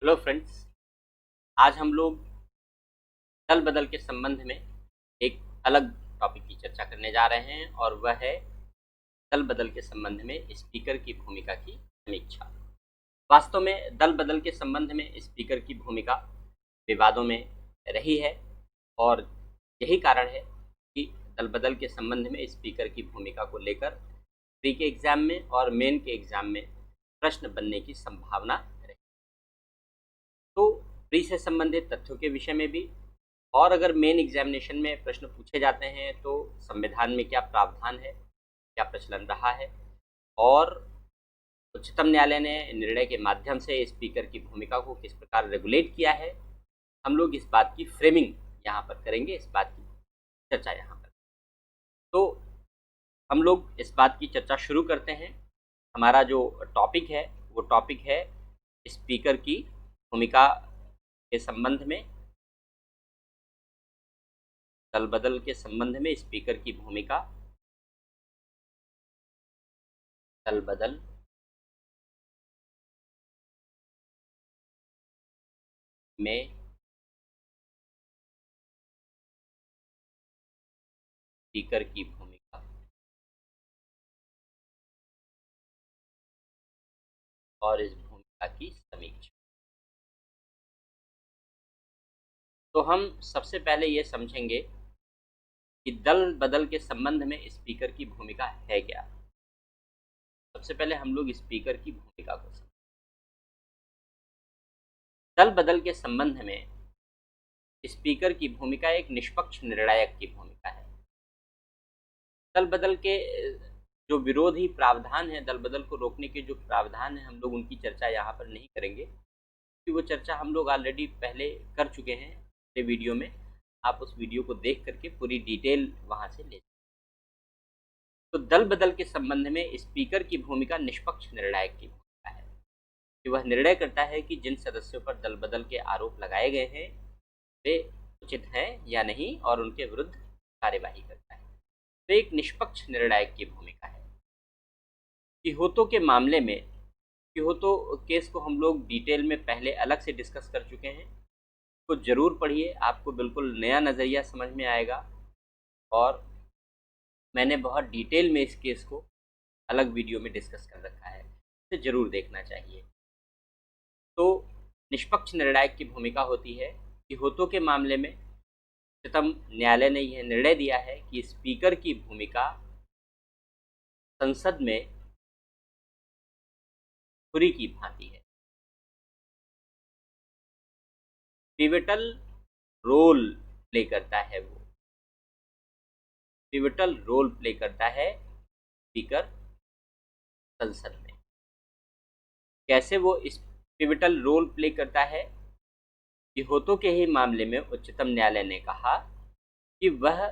Hello friends. आज हम लोग दल बदल के संबंध में एक अलग टॉपिक की चर्चा करने जा रहे हैं और वह है दल बदल के संबंध में स्पीकर की भूमिका की समीक्षा। वास्तव में दल बदल के संबंध में स्पीकर की भूमिका विवादों में रही है और यही कारण है कि दल बदल के संबंध में स्पीकर की भूमिका को लेकर प्री के एग्जाम में और मेन के एग्जाम में प्रश्न बनने की संभावना रही। तो प्री से संबंधित तथ्यों के विषय में भी और अगर मेन एग्जामिनेशन में प्रश्न पूछे जाते हैं तो संविधान में क्या प्रावधान है, क्या प्रचलन रहा है और उच्चतम न्यायालय ने निर्णय के माध्यम से स्पीकर की भूमिका को किस प्रकार रेगुलेट किया है, हम लोग इस बात की फ्रेमिंग यहाँ पर करेंगे, इस बात की चर्चा यहाँ पर। तो हम लोग इस बात की चर्चा शुरू करते हैं। हमारा जो टॉपिक है वो टॉपिक है स्पीकर की भूमिका के संबंध में, दल बदल के संबंध में स्पीकर की भूमिका, दल बदल में स्पीकर की भूमिका और इस भूमिका की समीक्षा। तो हम सबसे पहले ये समझेंगे कि दल बदल के संबंध में स्पीकर की भूमिका है क्या। सबसे पहले हम लोग स्पीकर की भूमिका को समझें। दल बदल के संबंध में स्पीकर की भूमिका एक निष्पक्ष निर्णायक की भूमिका है। दल बदल के जो विरोधी प्रावधान है, दल बदल को रोकने के जो प्रावधान है, हम लोग उनकी चर्चा यहाँ पर नहीं करेंगे क्योंकि वो चर्चा हम लोग ऑलरेडी पहले कर चुके हैं पिछले वीडियो में। आप उस वीडियो को देख करके पूरी डिटेल वहाँ से ले। तो दल बदल के संबंध में स्पीकर की भूमिका निष्पक्ष निर्णायक की भूमिका है कि वह निर्णय करता है कि जिन सदस्यों पर दल बदल के आरोप लगाए गए हैं वे उचित हैं या नहीं और उनके विरुद्ध कार्यवाही करता है। तो एक निष्पक्ष निर्णायक की भूमिका है। किहोतो के मामले में, किहोतो केस को हम लोग डिटेल में पहले अलग से डिस्कस कर चुके हैं, तो ज़रूर पढ़िए, आपको बिल्कुल नया नज़रिया समझ में आएगा और मैंने बहुत डिटेल में इस केस को अलग वीडियो में डिस्कस कर रखा है, इसे ज़रूर देखना चाहिए। तो निष्पक्ष निर्णायक की भूमिका होती है। किहोतो के मामले में उच्चतम न्यायालय ने यह निर्णय दिया है कि स्पीकर की भूमिका संसद में छुरी की भांति है। पिवटल रोल प्ले करता है, वो पिवटल रोल प्ले करता है स्पीकर संसद में। कैसे वो इस पिवटल रोल प्ले करता है? किहोतो के ही मामले में उच्चतम न्यायालय ने कहा कि वह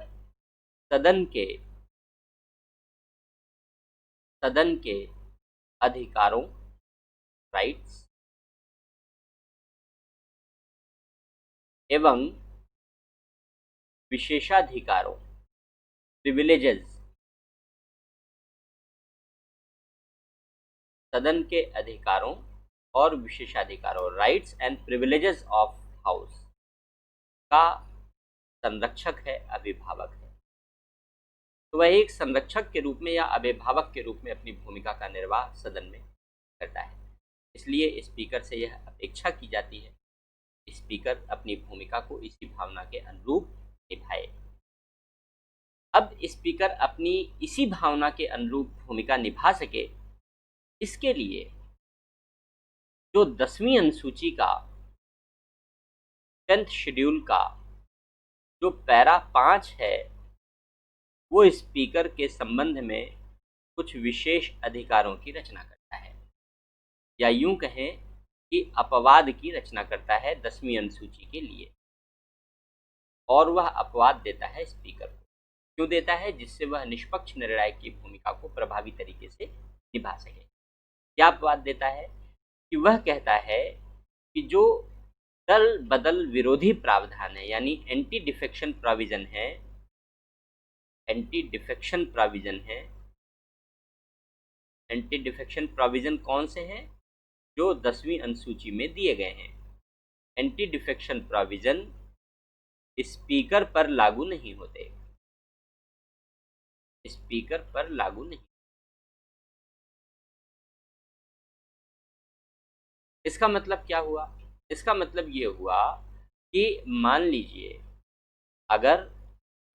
सदन के अधिकारों, राइट्स एवं विशेषाधिकारों, प्रिविलेजेस, सदन के अधिकारों और विशेषाधिकारों, rights and privileges of house का संरक्षक है, अभिभावक है। तो वह एक संरक्षक के रूप में या अभिभावक के रूप में अपनी भूमिका का निर्वाह सदन में करता है। इसलिए स्पीकर से यह अपेक्षा की जाती है स्पीकर अपनी भूमिका को इसी भावना के अनुरूप निभाए। अब स्पीकर अपनी इसी भावना के अनुरूप भूमिका निभा सके, इसके लिए जो 10वीं अनुसूची का 10th शेड्यूल का जो पैरा 5 है, वो स्पीकर के संबंध में कुछ विशेष अधिकारों की रचना करता है, या यूं कहें कि अपवाद की रचना करता है 10वीं अनुसूची के लिए। और वह अपवाद देता है स्पीकर को। क्यों देता है? जिससे वह निष्पक्ष निर्णायक की भूमिका को प्रभावी तरीके से निभा सके। क्या अपवाद देता है? कि वह कहता है कि जो दल बदल विरोधी प्रावधान है, यानी एंटी डिफेक्शन प्रोविजन है, एंटी डिफेक्शन प्रोविजन है। एंटी डिफेक्शन प्रोविजन कौन से हैं? जो 10वीं अनुसूची में दिए गए हैं। एंटी डिफेक्शन प्रोविजन स्पीकर पर लागू नहीं होते, स्पीकर पर लागू नहीं। इसका मतलब क्या हुआ? इसका मतलब ये हुआ कि मान लीजिए अगर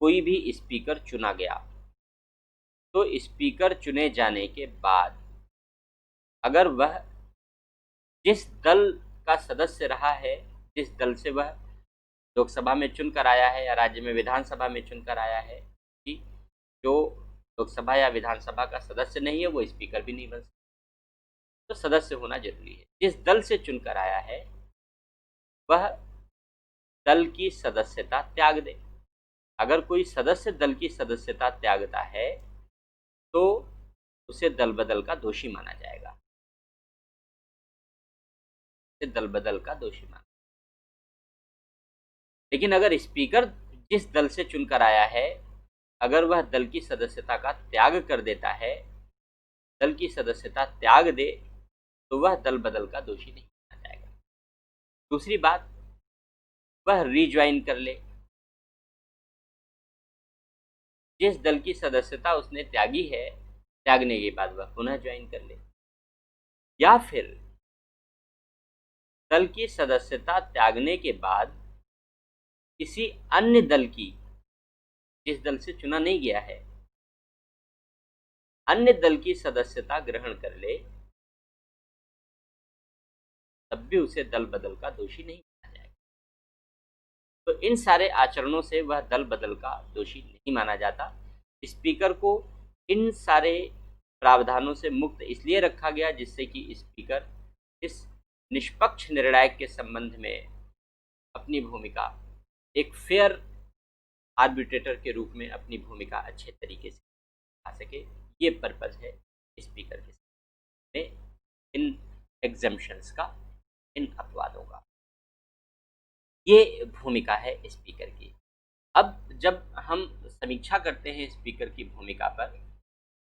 कोई भी स्पीकर चुना गया, तो स्पीकर चुने जाने के बाद अगर वह जिस दल का सदस्य रहा है, जिस दल से वह लोकसभा में चुनकर आया है या राज्य में विधानसभा में चुनकर आया है, कि जो लोकसभा या विधानसभा का सदस्य नहीं है वो स्पीकर भी नहीं बन सकता। तो सदस्य होना जरूरी है। जिस दल से चुनकर आया है वह दल की सदस्यता त्याग दे। अगर कोई सदस्य दल की सदस्यता त्यागता है तो उसे दल बदल का दोषी माना जाएगा, उसे दल बदल का दोषी माना। लेकिन अगर स्पीकर जिस दल से चुनकर आया है अगर वह दल की सदस्यता का त्याग कर देता है, दल की सदस्यता त्याग दे, तो वह दल बदल का दोषी नहीं माना जाएगा। दूसरी बात, वह रीज्वाइन कर ले। जिस दल की सदस्यता उसने त्यागी है, त्यागने के बाद वह पुनः ज्वाइन कर ले, या फिर दल की सदस्यता त्यागने के बाद किसी अन्य दल की, जिस दल से चुना नहीं गया है, अन्य दल की सदस्यता ग्रहण कर ले, तब भी उसे दल बदल का दोषी नहीं माना जाएगा। तो इन सारे आचरणों से वह दल बदल का दोषी नहीं माना जाता। स्पीकर को इन सारे प्रावधानों से मुक्त इसलिए रखा गया जिससे कि स्पीकर इस निष्पक्ष निर्णायक के संबंध में अपनी भूमिका, एक फेयर आर्बिट्रेटर के रूप में अपनी भूमिका अच्छे तरीके से आ सके। ये पर्पज़ है स्पीकर के में इन एग्जम्पशंस का, इन अपवादों का। ये भूमिका है स्पीकर की। अब जब हम समीक्षा करते हैं स्पीकर की भूमिका पर,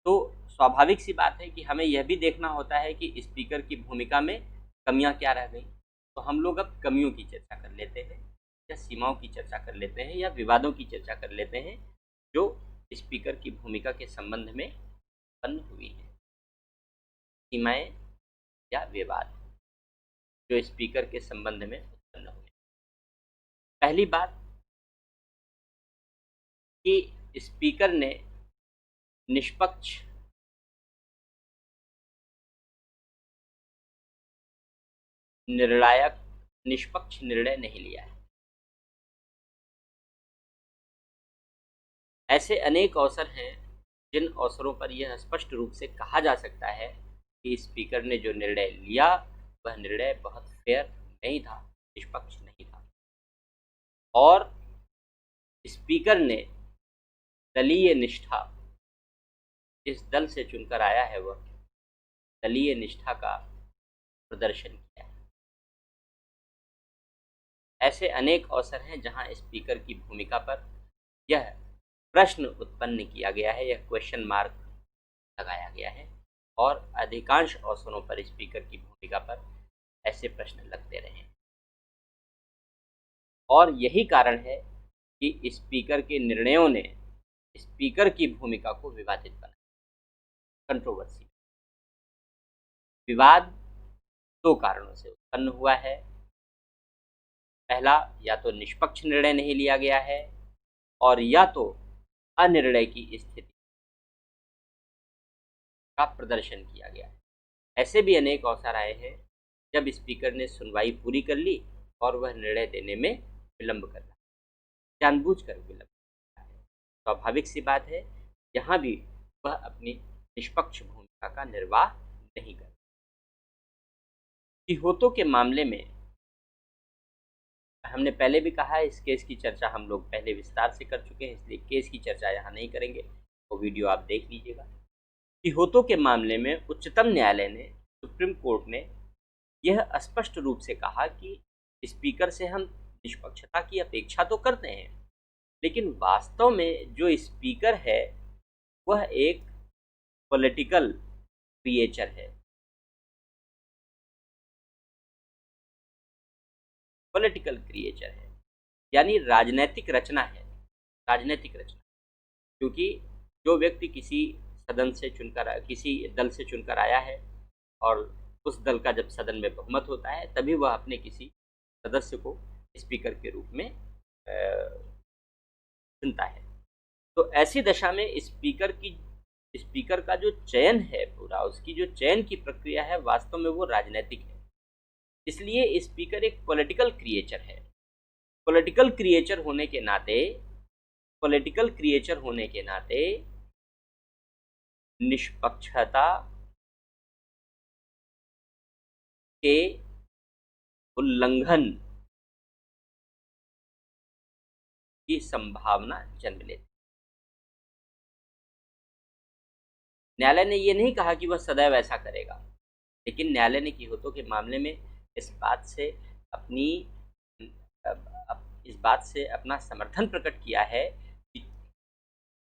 तो स्वाभाविक सी बात है कि हमें यह भी देखना होता है कि स्पीकर की भूमिका में कमियां क्या रह गई। तो हम लोग अब कमियों की चर्चा कर लेते हैं, या सीमाओं की चर्चा कर लेते हैं, या विवादों की चर्चा कर लेते हैं जो स्पीकर की भूमिका के संबंध में उत्पन्न हुई हैं। सीमाएं या विवाद जो स्पीकर के संबंध में उत्पन्न हुए। पहली बात कि स्पीकर ने निष्पक्ष निष्पक्ष निर्णय नहीं लिया है। ऐसे अनेक अवसर हैं जिन अवसरों पर यह स्पष्ट रूप से कहा जा सकता है कि स्पीकर ने जो निर्णय लिया वह निर्णय बहुत फेयर नहीं था, निष्पक्ष नहीं था, और स्पीकर ने दलीय निष्ठा, जिस दल से चुनकर आया है वह दलीय निष्ठा का प्रदर्शन किया है। ऐसे अनेक अवसर हैं जहां स्पीकर की भूमिका पर यह प्रश्न उत्पन्न किया गया है, यह क्वेश्चन मार्क लगाया गया है, और अधिकांश अवसरों पर स्पीकर की भूमिका पर ऐसे प्रश्न लगते रहे। और यही कारण है कि स्पीकर के निर्णयों ने स्पीकर की भूमिका को विवादित बनाया, कंट्रोवर्सी। विवाद दो कारणों से उत्पन्न हुआ है। पहला, या तो निष्पक्ष निर्णय नहीं लिया गया है, और या तो अनिर्णय की स्थिति का प्रदर्शन किया गया है। ऐसे भी अनेक अवसर आए हैं जब स्पीकर ने सुनवाई पूरी कर ली और वह निर्णय देने में विलंब कर रहा, जानबूझकर विलंब कर रहा है। स्वाभाविक सी बात है, यहाँ भी वह अपनी निष्पक्ष भूमिका का निर्वाह नहीं कर। किहोतो के मामले में हमने पहले भी कहा है, इस केस की चर्चा हम लोग पहले विस्तार से कर चुके हैं, इसलिए केस की चर्चा यहाँ नहीं करेंगे, वो वीडियो आप देख लीजिएगा। किहोतो के मामले में उच्चतम न्यायालय ने, सुप्रीम कोर्ट ने यह स्पष्ट रूप से कहा कि स्पीकर से हम निष्पक्षता की अपेक्षा तो करते हैं, लेकिन वास्तव में जो स्पीकर है वह एक पॉलिटिकल क्रिएचर है। पॉलिटिकल क्रिएचर है, यानी राजनैतिक रचना है, राजनैतिक रचना। क्योंकि जो व्यक्ति किसी सदन से चुनकर, किसी दल से चुनकर आया है और उस दल का जब सदन में बहुमत होता है, तभी वह अपने किसी सदस्य को स्पीकर के रूप में चुनता है। तो ऐसी दशा में स्पीकर का जो चयन है पूरा, उसकी जो चयन की प्रक्रिया है, वास्तव में वो राजनीतिक है। इसलिए स्पीकर एक पॉलिटिकल क्रिएचर है। पॉलिटिकल क्रिएचर होने के नाते निष्पक्षता के उल्लंघन की संभावना जन्म लेती है। न्यायालय ने ये नहीं कहा कि वह सदैव ऐसा करेगा, लेकिन न्यायालय ने कीहोतो के मामले में इस बात से अपना समर्थन प्रकट किया है कि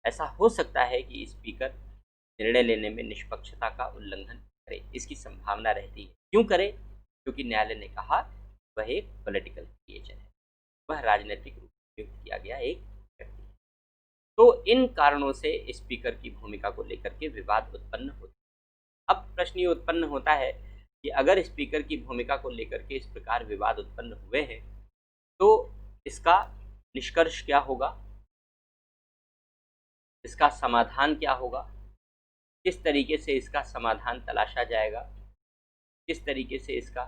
ऐसा हो सकता है कि स्पीकर निर्णय लेने में निष्पक्षता का उल्लंघन करे, इसकी संभावना रहती है। क्यों करे? क्योंकि न्यायालय ने कहा वह एक पॉलिटिकल क्रिएचर है, वह राजनीतिक रूप से नियुक्त किया गया एक व्यक्ति है। तो इन कारणों से स्पीकर की भूमिका को लेकर के विवाद उत्पन्न होता है। अब प्रश्न ये उत्पन्न होता है कि अगर स्पीकर की भूमिका को लेकर के इस प्रकार विवाद उत्पन्न हुए हैं, तो इसका निष्कर्ष क्या होगा, इसका समाधान क्या होगा, किस तरीके से इसका समाधान तलाशा जाएगा, किस तरीके से इसका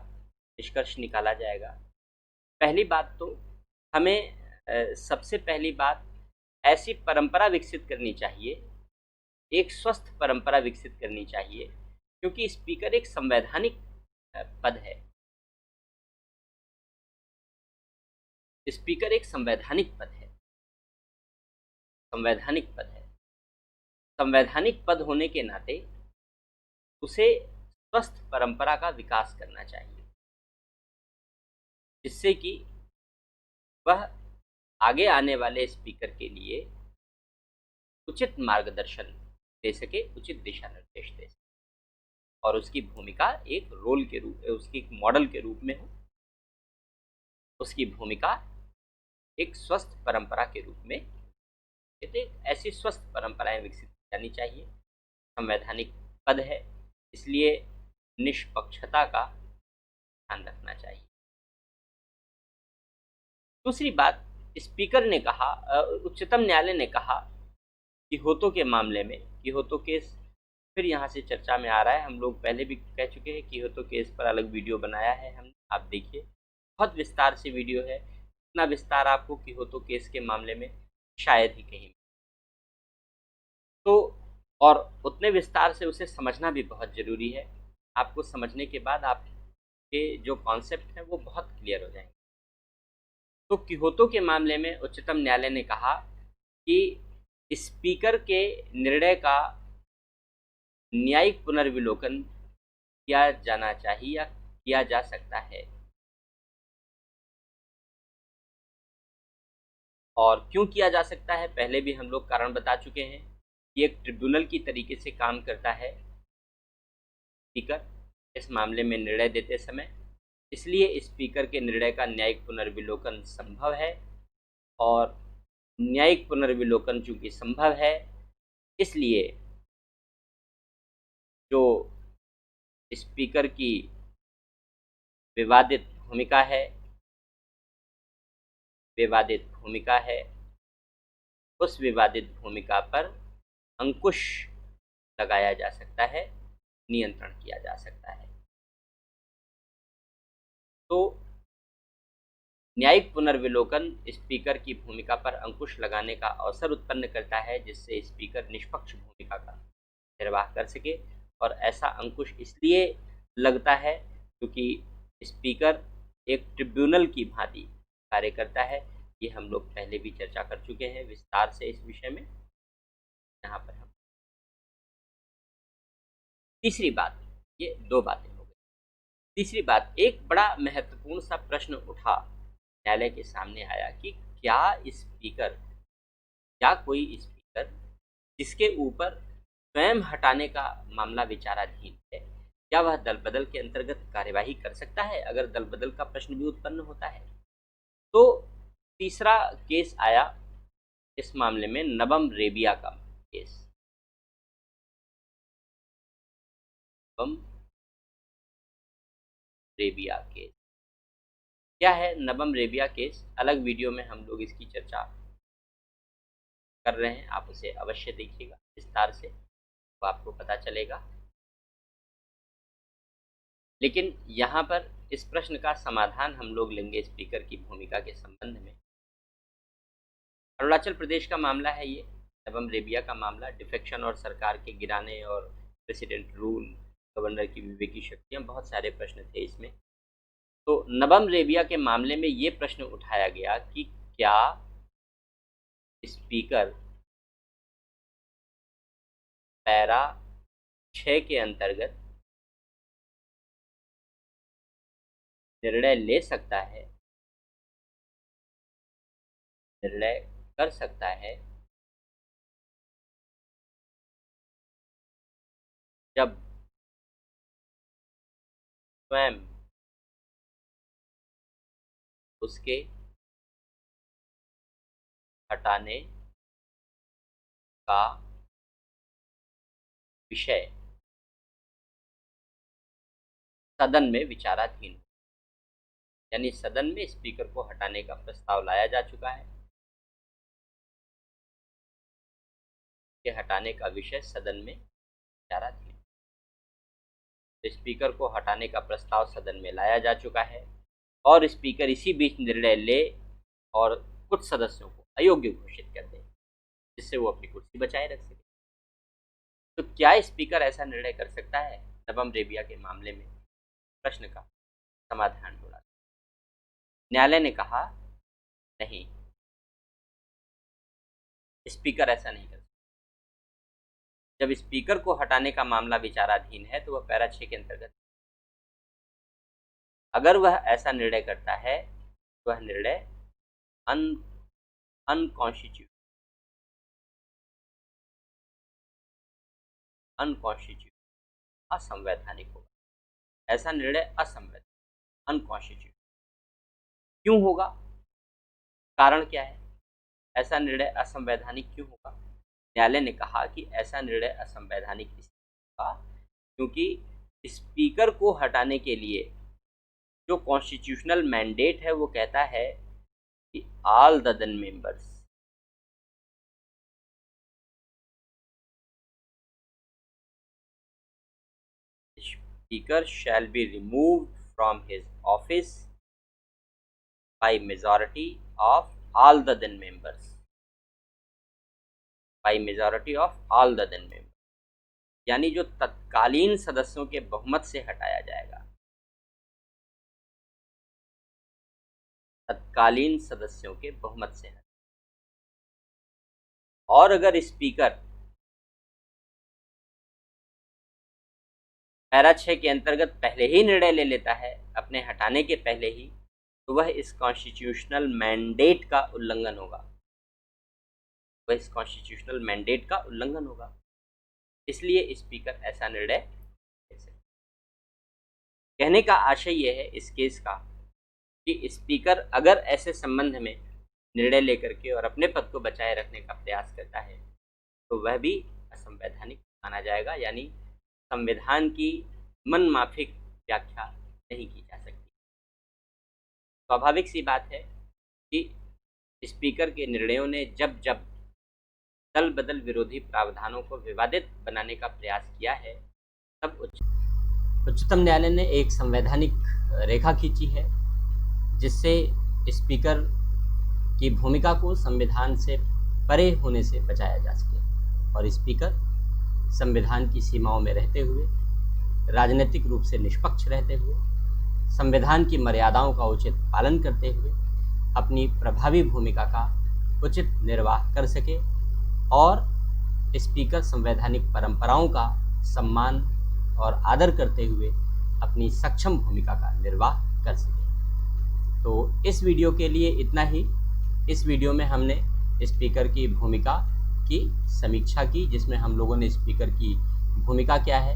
निष्कर्ष निकाला जाएगा। पहली बात तो हमें सबसे पहली बात ऐसी परंपरा विकसित करनी चाहिए, एक स्वस्थ परंपरा विकसित करनी चाहिए, क्योंकि स्पीकर एक संवैधानिक पद है। स्पीकर एक संवैधानिक पद है, संवैधानिक पद है। संवैधानिक पद होने के नाते उसे स्वस्थ परंपरा का विकास करना चाहिए, जिससे कि वह आगे आने वाले स्पीकर के लिए उचित मार्गदर्शन दे सके, उचित दिशा निर्देश दे सके, और उसकी भूमिका एक रोल के रूप, उसकी एक मॉडल के रूप में हो। उसकी भूमिका एक स्वस्थ परंपरा के रूप में, ऐसी स्वस्थ परंपराएं विकसित की जानी चाहिए। संवैधानिक पद है, इसलिए निष्पक्षता का ध्यान रखना चाहिए। दूसरी बात, स्पीकर ने कहा, उच्चतम न्यायालय ने कहा कीहोतो के मामले में, कीहोतो केस फिर यहाँ से चर्चा में आ रहा है। हम लोग पहले भी कह चुके हैं, कीहोतो केस पर अलग वीडियो बनाया है हमने, आप देखिए, बहुत विस्तार से वीडियो है। इतना विस्तार आपको कीहोतो केस के मामले में शायद ही कहीं, तो और उतने विस्तार से उसे समझना भी बहुत ज़रूरी है। आपको समझने के बाद आपके जो कॉन्सेप्ट हैं वो बहुत क्लियर हो जाएंगे। तो कीहोतो के मामले में उच्चतम न्यायालय ने कहा कि स्पीकर के निर्णय का न्यायिक पुनर्विलोकन किया जाना चाहिए या किया जा सकता है। और क्यों किया जा सकता है, पहले भी हम लोग कारण बता चुके हैं कि एक ट्रिब्यूनल की तरीके से काम करता है स्पीकर इस मामले में निर्णय देते समय, इसलिए स्पीकर के निर्णय का न्यायिक पुनर्विलोकन संभव है। और न्यायिक पुनर्विलोकन चूंकि संभव है, इसलिए जो स्पीकर की विवादित भूमिका है, उस विवादित भूमिका पर अंकुश लगाया जा सकता है, नियंत्रण किया जा सकता है। तो न्यायिक पुनर्विलोकन स्पीकर की भूमिका पर अंकुश लगाने का अवसर उत्पन्न करता है, जिससे स्पीकर निष्पक्ष भूमिका का निर्वाह कर सके। और ऐसा अंकुश इसलिए लगता है क्योंकि स्पीकर एक ट्रिब्यूनल की भांति कार्य करता है। ये हम लोग पहले भी चर्चा कर चुके हैं विस्तार से इस विषय में। यहाँ पर हम तीसरी बात, ये दो बातें हो गई। तीसरी बात, एक बड़ा महत्वपूर्ण सा प्रश्न उठा, न्यायालय के सामने आया कि क्या कोई स्पीकर जिसके ऊपर स्वयं हटाने का मामला विचाराधीन है, क्या वह दल बदल के अंतर्गत कार्यवाही कर सकता है अगर दल बदल का प्रश्न भी उत्पन्न होता है। तो तीसरा केस आया इस मामले में नबम रेबिया का केस। नबम रेबिया केस क्या है? नबम रेबिया केस अलग वीडियो में हम लोग इसकी चर्चा कर रहे हैं, आप उसे अवश्य देखिएगा विस्तार से, तो आपको पता चलेगा। लेकिन यहाँ पर इस प्रश्न का समाधान हम लोग लेंगे स्पीकर की भूमिका के संबंध में। अरुणाचल प्रदेश का मामला है ये, नबम रेबिया का मामला, डिफेक्शन और सरकार के गिराने और प्रेसिडेंट रूल, गवर्नर की विवेकी शक्तियाँ, बहुत सारे प्रश्न थे इसमें। तो नबम रेबिया के मामले में ये प्रश्न उठाया गया कि क्या स्पीकर पैरा 6 के अंतर्गत निर्णय ले सकता है, निर्णय कर सकता है जब स्वयं उसके हटाने का विषय सदन में विचाराधीन, यानी सदन में स्पीकर को हटाने का प्रस्ताव लाया जा चुका है, के हटाने का विषय सदन में विचाराधीन। तो स्पीकर को हटाने का प्रस्ताव सदन में लाया जा चुका है और स्पीकर इसी बीच निर्णय ले और कुछ सदस्यों को अयोग्य घोषित कर दे, जिससे वो अपनी कुर्सी बचाए रख सके। तो क्या स्पीकर ऐसा निर्णय कर सकता है? नबम रेबिया के मामले में प्रश्न का समाधान ढूंढा। न्यायालय ने कहा नहीं, स्पीकर ऐसा नहीं कर सकता। जब स्पीकर को हटाने का मामला विचाराधीन है तो वह पैरा 6 के अंतर्गत, अगर वह ऐसा निर्णय करता है तो वह निर्णय अनकॉन्स्टिट्यूशनल असंवैधानिक होगा। ऐसा निर्णय असंवैधानिक, अनकॉन्स्टिट्यूशनल क्यों होगा? कारण क्या है? ऐसा निर्णय असंवैधानिक क्यों होगा? न्यायालय ने कहा कि ऐसा निर्णय असंवैधानिक इसलिए होगा क्योंकि स्पीकर को हटाने के लिए जो कॉन्स्टिट्यूशनल मैंडेट है वो कहता है कि all the then members speaker shall be removed from his office by majority of all the then members, by majority of all the then members, यानी जो तत्कालीन सदस्यों के बहुमत से हटाया जाएगा, तत्कालीन सदस्यों के बहुमत से हटाया। और अगर स्पीकर पैरा 6 के अंतर्गत पहले ही निर्णय ले लेता है अपने हटाने के पहले ही, तो वह इस कॉन्स्टिट्यूशनल मैंडेट का उल्लंघन होगा, वह इस कॉन्स्टिट्यूशनल मैंडेट का उल्लंघन होगा। इसलिए स्पीकर ऐसा निर्णय ले सकता है। कहने का आशय यह है इस केस का कि स्पीकर अगर ऐसे संबंध में निर्णय लेकर के और अपने पद को बचाए रखने का प्रयास करता है तो वह भी असंवैधानिक माना जाएगा, यानी संविधान की मनमाफिक व्याख्या नहीं की जा सकती। स्वाभाविक सी बात है कि स्पीकर के निर्णयों ने जब जब दल बदल विरोधी प्रावधानों को विवादित बनाने का प्रयास किया है तब उच्चतम न्यायालय ने एक संवैधानिक रेखा खींची है जिससे स्पीकर की भूमिका को संविधान से परे होने से बचाया जा सके और स्पीकर संविधान की सीमाओं में रहते हुए, राजनीतिक रूप से निष्पक्ष रहते हुए, संविधान की मर्यादाओं का उचित पालन करते हुए अपनी प्रभावी भूमिका का उचित निर्वाह कर सके और स्पीकर संवैधानिक परंपराओं का सम्मान और आदर करते हुए अपनी सक्षम भूमिका का निर्वाह कर सके। तो इस वीडियो के लिए इतना ही। इस वीडियो में हमने स्पीकर की भूमिका की समीक्षा की, जिसमें हम लोगों ने स्पीकर की भूमिका क्या है,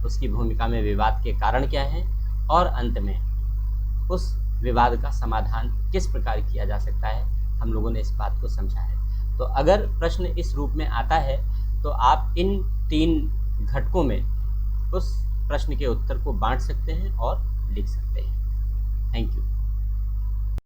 उसकी भूमिका में विवाद के कारण क्या हैं और अंत में उस विवाद का समाधान किस प्रकार किया जा सकता है, हम लोगों ने इस बात को समझा है। तो अगर प्रश्न इस रूप में आता है तो आप इन 3 घटकों में उस प्रश्न के उत्तर को बांट सकते हैं और लिख सकते हैं। Thank you.